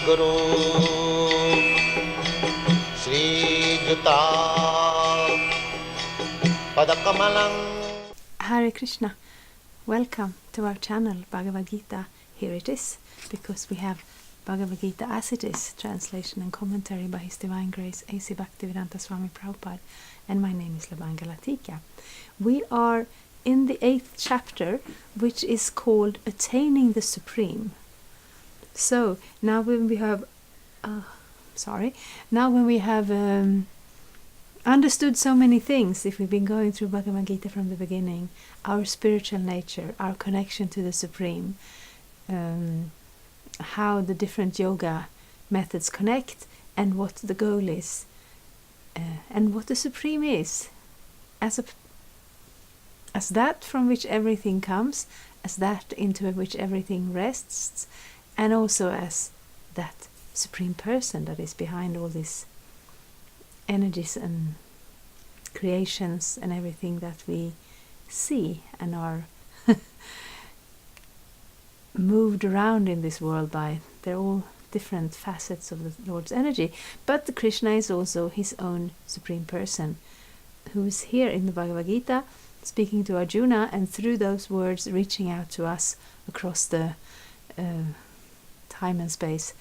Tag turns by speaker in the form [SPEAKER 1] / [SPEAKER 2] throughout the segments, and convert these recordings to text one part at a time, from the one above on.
[SPEAKER 1] Guru Sri Juta Padakamalang.
[SPEAKER 2] Hare Krishna, welcome to our channel Bhagavad-gita. Here it is, because we have Bhagavad-gita as it is, translation and commentary by His Divine Grace A.C. Bhaktivedanta Swami Prabhupada, and my name is Bhagavad-gita. We are in the 8th chapter, which is called Attaining the Supreme. So now when we have understood so many things, if we've been going through Bhagavad-gita from the beginning, our spiritual nature, our connection to the Supreme, how the different yoga methods connect, and what the goal is, and what the Supreme is, as that from which everything comes, as that into which everything rests, and also as that Supreme Person that is behind all these energies and creations and everything that we see and are moved around in this world by. They're all different facets of the Lord's energy, but the Krishna is also his own Supreme Person, who is here in the Bhagavad-gita speaking to Arjuna, and through those words reaching out to us across the time and space.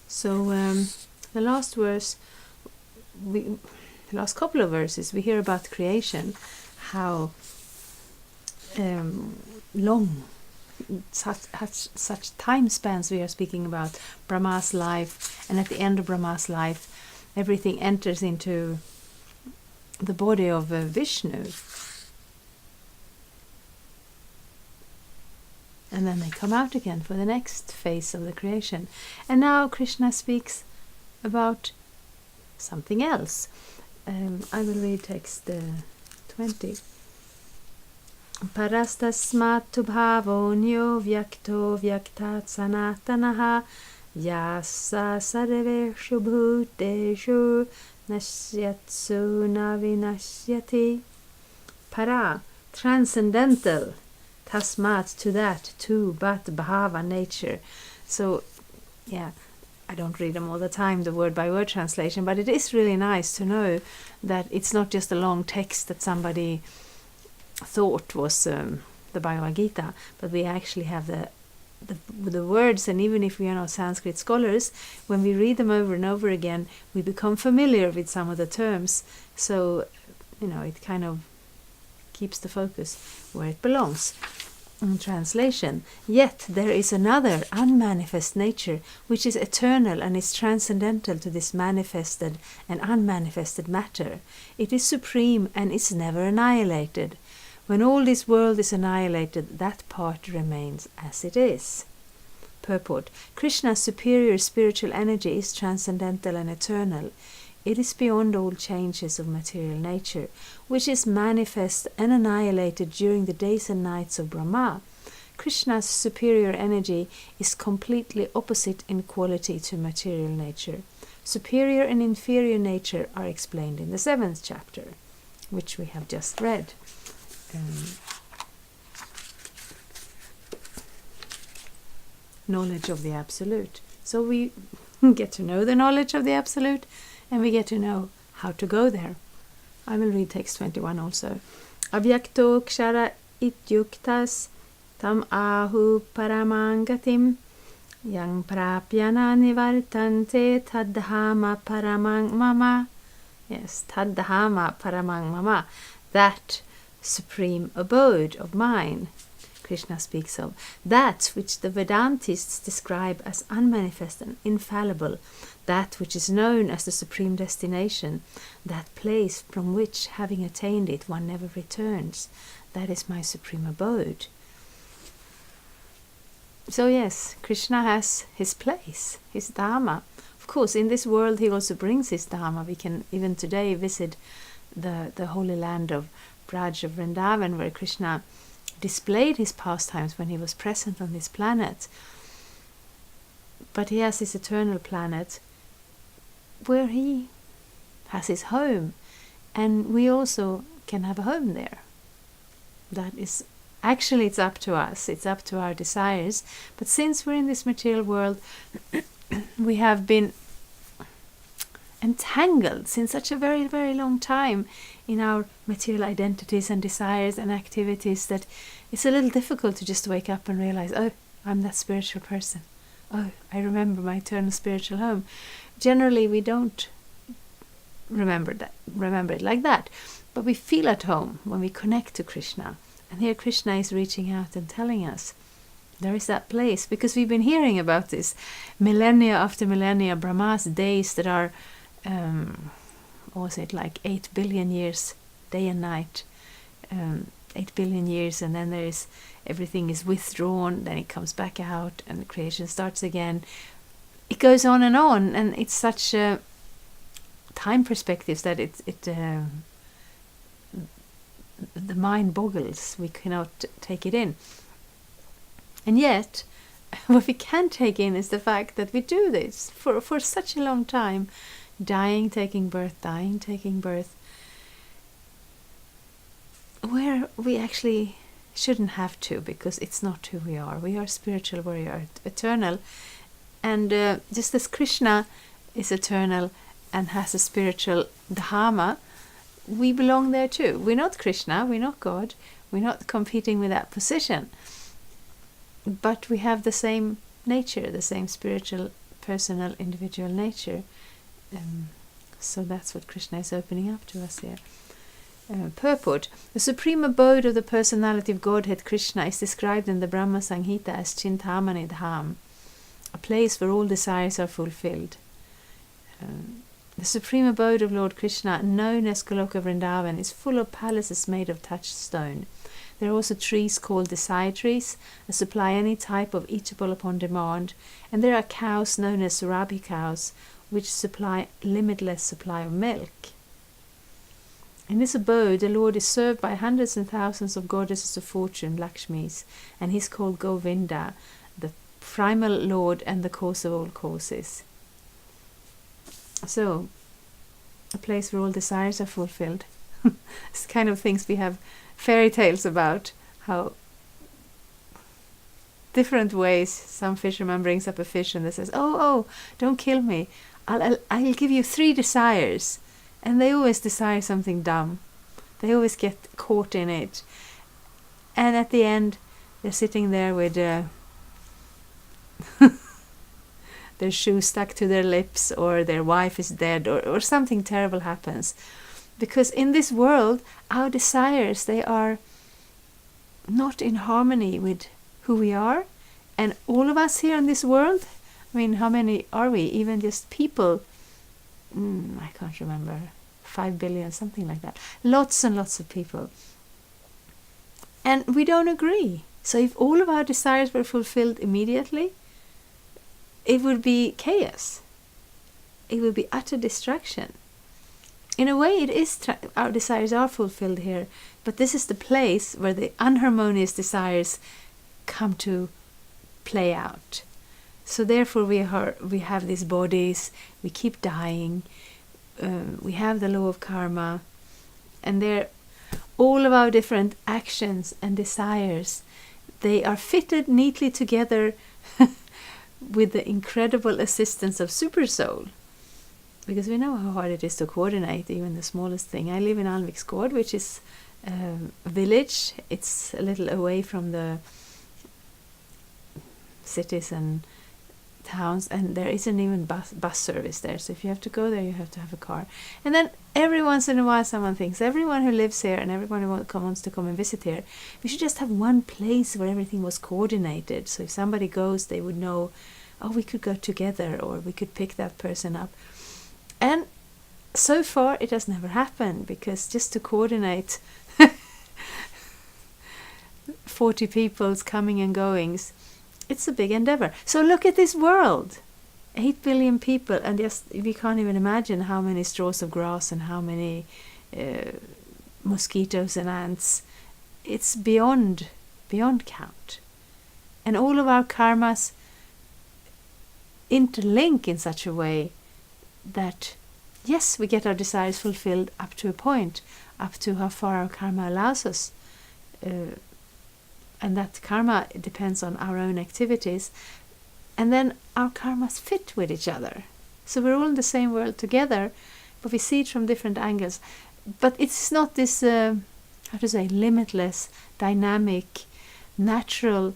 [SPEAKER 2] So the last verse, the last couple of verses, we hear about creation, how long, such time spans we are speaking about Brahma's life, and at the end of Brahma's life, everything enters into the body of Vishnu. And then they come out again for the next phase of the creation. And now Krishna speaks about something else. I will read text 20. Parastasmat tubhavonyo vyakto vyaktat sanatanaha yasa sarveshu bhuteshu nashyatsu navinashyati. Para, transcendental. Tasmat, to that, to, but, bhava, nature. So, yeah, I don't read them all the time, the word-by-word translation, but it is really nice to know that it's not just a long text that somebody thought was the Bhagavad-gita, but we actually have the words, and even if we are not Sanskrit scholars, when we read them over and over again, we become familiar with some of the terms. So, it kind of keeps the focus where it belongs. In translation, yet there is another unmanifest nature which is eternal and is transcendental to this manifested and unmanifested matter. It is supreme and is never annihilated. When all this world is annihilated, that part remains as it is. Purport: Krishna's superior spiritual energy is transcendental and eternal. It is beyond all changes of material nature, which is manifest and annihilated during the days and nights of Brahma. Krishna's superior energy is completely opposite in quality to material nature. Superior and inferior nature are explained in the 7th chapter, which we have just read. Knowledge of the Absolute. So we get to know the knowledge of the Absolute, and we get to know how to go there. I will read text 21 also. Avyakto kshara ityuktas tam ahu paramangatim yang prapyana nivartante tadhama paramang mama. Yes, tadhama paramang mama. That supreme abode of mine, Krishna speaks of. That which the Vedantists describe as unmanifest and infallible, that which is known as the supreme destination, that place from which, having attained it, one never returns. That is my supreme abode. So yes, Krishna has his place, his Dharma. Of course, in this world he also brings his Dharma. We can even today visit the holy land of Braj of Vrindavan, where Krishna displayed his pastimes when he was present on this planet. But he has his eternal planet where he has his home, and we also can have a home there. That is Actually, it's up to us. It's up to our desires. But since we're in this material world, we have been entangled since such a very, very long time in our material identities and desires and activities that it's a little difficult to just wake up and realize, oh, I'm that spiritual person. Oh, I remember my eternal spiritual home. Generally, we don't remember it like that. But we feel at home when we connect to Krishna. And here Krishna is reaching out and telling us there is that place, because we've been hearing about this millennia after millennia, Brahma's days that are, what was it, like 8 billion years, day and night, 8 billion years, and then everything is withdrawn, then it comes back out, and the creation starts again. It goes on, and it's such time perspectives that the mind boggles. We cannot take it in. And yet, what we can take in is the fact that we do this for such a long time. Dying, taking birth, dying, taking birth. Where we actually shouldn't have to, because it's not who we are. We are spiritual, we are eternal. And just as Krishna is eternal and has a spiritual dharma, we belong there too. We're not Krishna, we're not God, we're not competing with that position. But we have the same nature, the same spiritual, personal, individual nature. So that's what Krishna is opening up to us here. Purport. The supreme abode of the personality of Godhead Krishna is described in the Brahma Samhita as Chintamani Dham, a place where all desires are fulfilled. The supreme abode of Lord Krishna, known as Goloka Vrindavan, is full of palaces made of touchstone. There are also trees called desire trees, that supply any type of eatable upon demand, and there are cows known as Surabhi cows, which supply limitless supply of milk. In this abode, the Lord is served by hundreds and thousands of goddesses of fortune, Lakshmis, and he is called Govinda, the primal Lord and the cause of all causes. So, a place where all desires are fulfilled. It's the kind of things we have fairy tales about, how different ways some fisherman brings up a fish and they says, oh, don't kill me. I'll give you 3 desires. And they always desire something dumb. They always get caught in it. And at the end, they're sitting there with their shoe stuck to their lips, or their wife is dead, or something terrible happens. Because in this world, our desires, they are not in harmony with who we are. And all of us here in this world, I mean, how many are we? Even just people, I can't remember, 5 billion, something like that. Lots and lots of people. And we don't agree. So if all of our desires were fulfilled immediately, it would be chaos. It would be utter destruction. In a way, it is our desires are fulfilled here, but this is the place where the unharmonious desires come to play out. So therefore, we have these bodies. We keep dying. We have the law of karma, and all of our different actions and desires, they are fitted neatly together with the incredible assistance of Super Soul. Because we know how hard it is to coordinate even the smallest thing. I live in Alviksgård, which is a village. It's a little away from the cities and towns, and there isn't even bus service there. So if you have to go there, you have to have a car. And then every once in a while someone thinks, everyone who lives here and everyone who wants to come and visit here, we should just have one place where everything was coordinated. So if somebody goes, they would know, oh, we could go together, or we could pick that person up. And so far it has never happened, because just to coordinate 40 people's coming and goings, it's a big endeavor. So look at this world. 8 billion people, and just we can't even imagine how many straws of grass and how many mosquitoes and ants. It's beyond count. And all of our karmas interlink in such a way that, yes, we get our desires fulfilled up to a point, up to how far our karma allows us. and that karma depends on our own activities, and then our karmas fit with each other. So we're all in the same world together, but we see it from different angles. But it's not this, limitless, dynamic, natural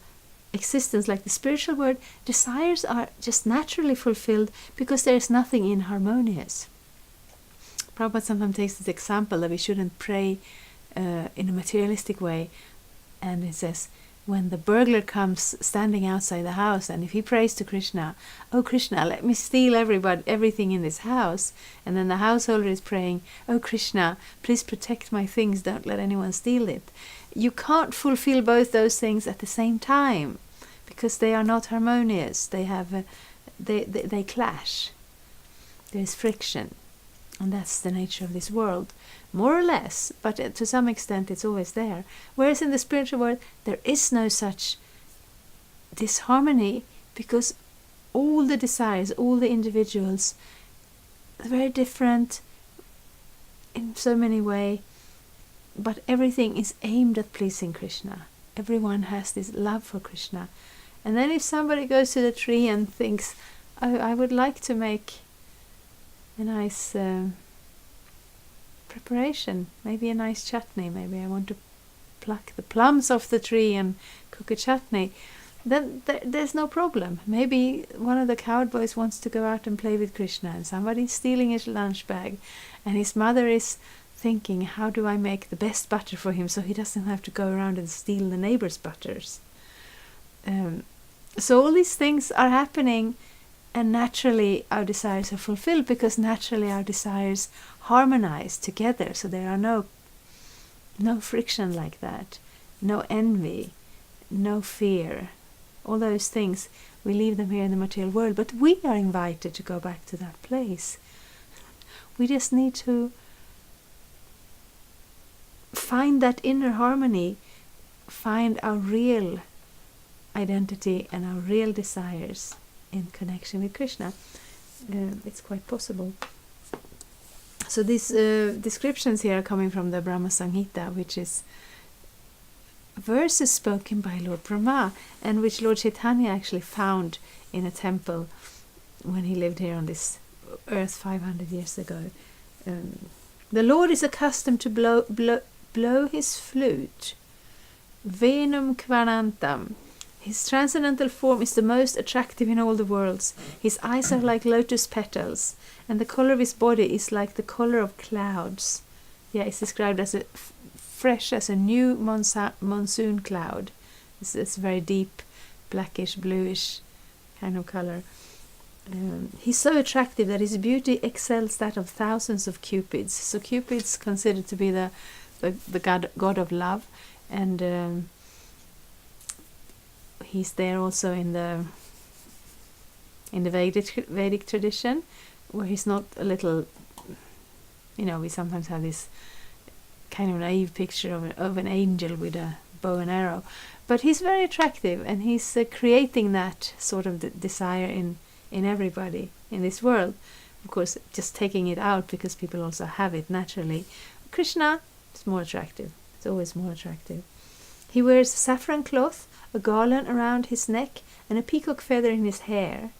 [SPEAKER 2] existence like the spiritual world. Desires are just naturally fulfilled because there is nothing inharmonious. Prabhupada sometimes takes this example that we shouldn't pray in a materialistic way, and it says, when the burglar comes standing outside the house, and if he prays to Krishna, "Oh Krishna, let me steal everything in this house," and then the householder is praying, "Oh Krishna, please protect my things, don't let anyone steal it," you can't fulfill both those things at the same time, because they are not harmonious. They have they clash. There is friction, and that's the nature of this world, more or less, but to some extent it's always there. Whereas in the spiritual world there is no such disharmony, because all the desires, all the individuals are very different in so many ways, but everything is aimed at pleasing Krishna. Everyone has this love for Krishna. And then if somebody goes to the tree and thinks, "Oh, I would like to make a nice preparation, maybe a nice chutney, maybe I want to pluck the plums off the tree and cook a chutney," then there's no problem. Maybe one of the cowboys wants to go out and play with Krishna, and somebody's stealing his lunch bag, and his mother is thinking, "How do I make the best butter for him so he doesn't have to go around and steal the neighbor's butters?" So all these things are happening, and naturally our desires are fulfilled, because naturally our desires harmonize together. So there are no friction like that, no envy, no fear. All those things, we leave them here in the material world, but we are invited to go back to that place. We just need to find that inner harmony, find our real identity and our real desires in connection with Krishna. It's quite possible. So these descriptions here are coming from the Brahma Samhita, which is verses spoken by Lord Brahma, and which Lord Chaitanya actually found in a temple when he lived here on this earth 500 years ago. The Lord is accustomed to blow his flute, venum kvanantam. His transcendental form is the most attractive in all the worlds. His eyes are like lotus petals, and the color of his body is like the color of clouds. Yeah, it's described as fresh as a new monsoon cloud. It's very deep, blackish, bluish kind of color. He's so attractive that his beauty excels that of thousands of cupids. So Cupid's considered to be the god of love, and he's there also in the Vedic tradition, where he's not a little, we sometimes have this kind of naive picture of an angel with a bow and arrow, but he's very attractive, and he's creating that sort of desire in everybody in this world. Of course, just taking it out because people also have it naturally. Krishna is more attractive. It's always more attractive. He wears saffron cloth, a garland around his neck, and a peacock feather in his hair.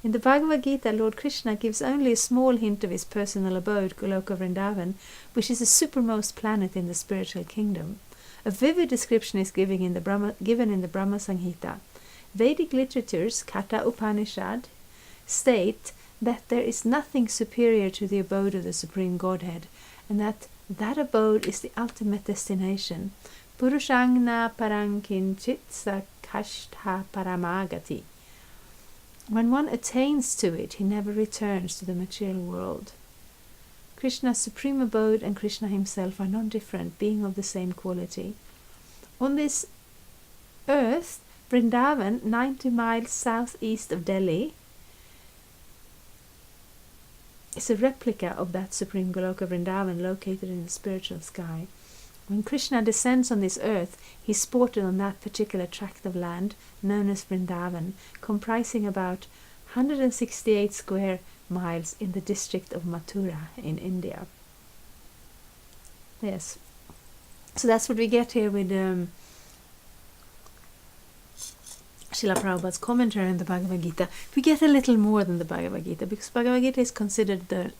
[SPEAKER 2] In the Bhagavad-gita, Lord Krishna gives only a small hint of his personal abode, Goloka Vrindavan, which is the supermost planet in the spiritual kingdom. A vivid description is given in the Brahma Samhita. Vedic literatures, Katha Upanishad, state that there is nothing superior to the abode of the Supreme Godhead, and that abode is the ultimate destination. Purushangna parang kinchit sakashtha paramagati. When one attains to it, he never returns to the material world. Krishna's supreme abode and Krishna himself are non-different, being of the same quality. On this earth, Vrindavan, 90 miles southeast of Delhi, is a replica of that supreme Goloka Vrindavan located in the spiritual sky. When Krishna descends on this earth, he is sported on that particular tract of land known as Vrindavan, comprising about 168 square miles in the district of Mathura in India. Yes, so that's what we get here with Srila Prabhupada's commentary on the Bhagavad-gita, we get a little more than the Bhagavad-gita, because Bhagavad-gita is considered the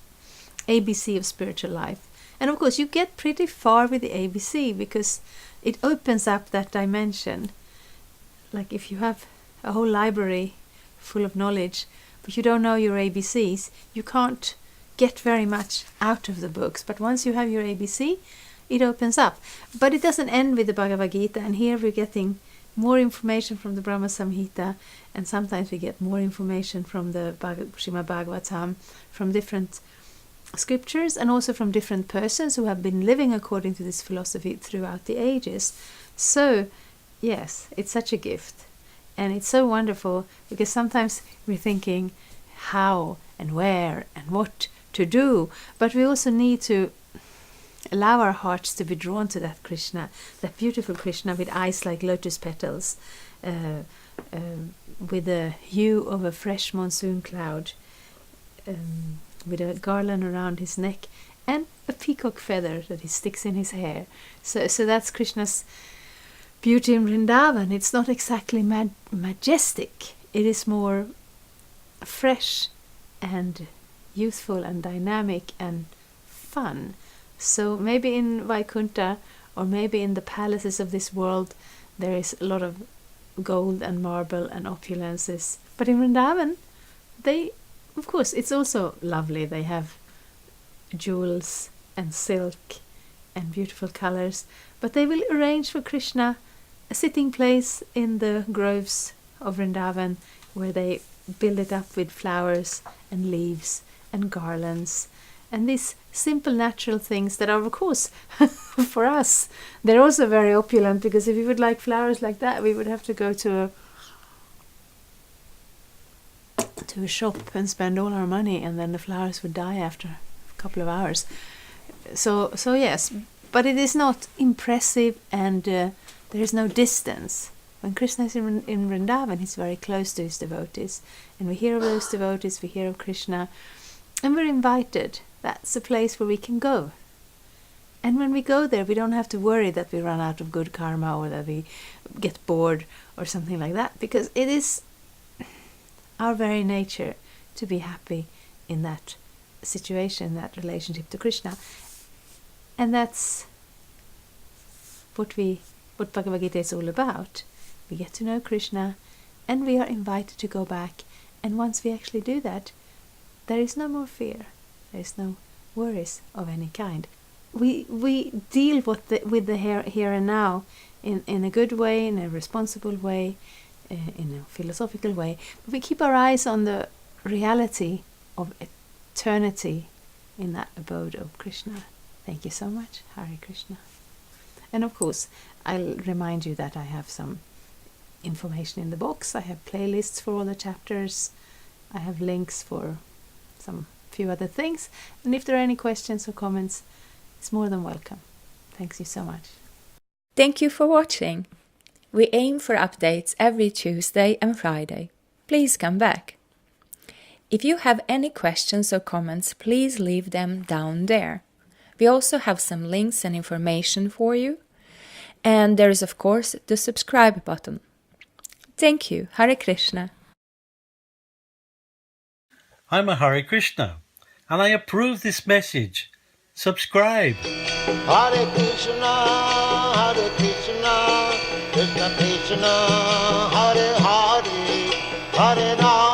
[SPEAKER 2] ABC of spiritual life. And of course, you get pretty far with the ABC, because it opens up that dimension. Like if you have a whole library full of knowledge, but you don't know your ABCs, you can't get very much out of the books. But once you have your ABC, it opens up. But it doesn't end with the Bhagavad Gita, and here we're getting more information from the Brahma Samhita, and sometimes we get more information from the Srimad Bhagavatam, from different scriptures, and also from different persons who have been living according to this philosophy throughout the ages. So, yes, it's such a gift. And it's so wonderful, because sometimes we're thinking how and where and what to do, but we also need to allow our hearts to be drawn to that Krishna, that beautiful Krishna with eyes like lotus petals, with the hue of a fresh monsoon cloud, with a garland around his neck, and a peacock feather that he sticks in his hair. So that's Krishna's beauty in Vrindavan. It's not exactly majestic. It is more fresh and youthful and dynamic and fun. So maybe in Vaikuntha, or maybe in the palaces of this world, there is a lot of gold and marble and opulences. But in Vrindavan, of course, it's also lovely. They have jewels and silk and beautiful colors. But they will arrange for Krishna a sitting place in the groves of Vrindavan, where they build it up with flowers and leaves and garlands. And these simple natural things that are, of course, for us, they're also very opulent, because if we would like flowers like that, we would have to go to a shop and spend all our money, and then the flowers would die after a couple of hours. So yes, but it is not impressive, and there is no distance. When Krishna is in Vrindavan, he's very close to his devotees, and we hear of those devotees, we hear of Krishna, and we're invited. That's a place where we can go. And when we go there, we don't have to worry that we run out of good karma, or that we get bored or something like that, because it is our very nature to be happy in that situation, that relationship to Krishna. And that's what Bhagavad Gita is all about. We get to know Krishna, and we are invited to go back. And once we actually do that, there is no more fear. There is no worries of any kind. We deal with the here and now in a good way, in a responsible way, in a philosophical way. But we keep our eyes on the reality of eternity in that abode of Krishna. Thank you so much. Hare Krishna. And of course, I'll remind you that I have some information in the box. I have playlists for all the chapters. I have links for some few other things. And if there are any questions or comments, it's more than welcome. Thanks you so much.
[SPEAKER 3] Thank you for watching. We aim for updates every Tuesday and Friday. Please come back. If you have any questions or comments, please leave them down there. We also have some links and information for you. And there is, of course, the subscribe button. Thank you. Hare Krishna.
[SPEAKER 4] I'm a Hare Krishna, and I approve this message. Subscribe.
[SPEAKER 1] Hare Krishna, Krishna Krishna, Hare Hare, Hare Rama.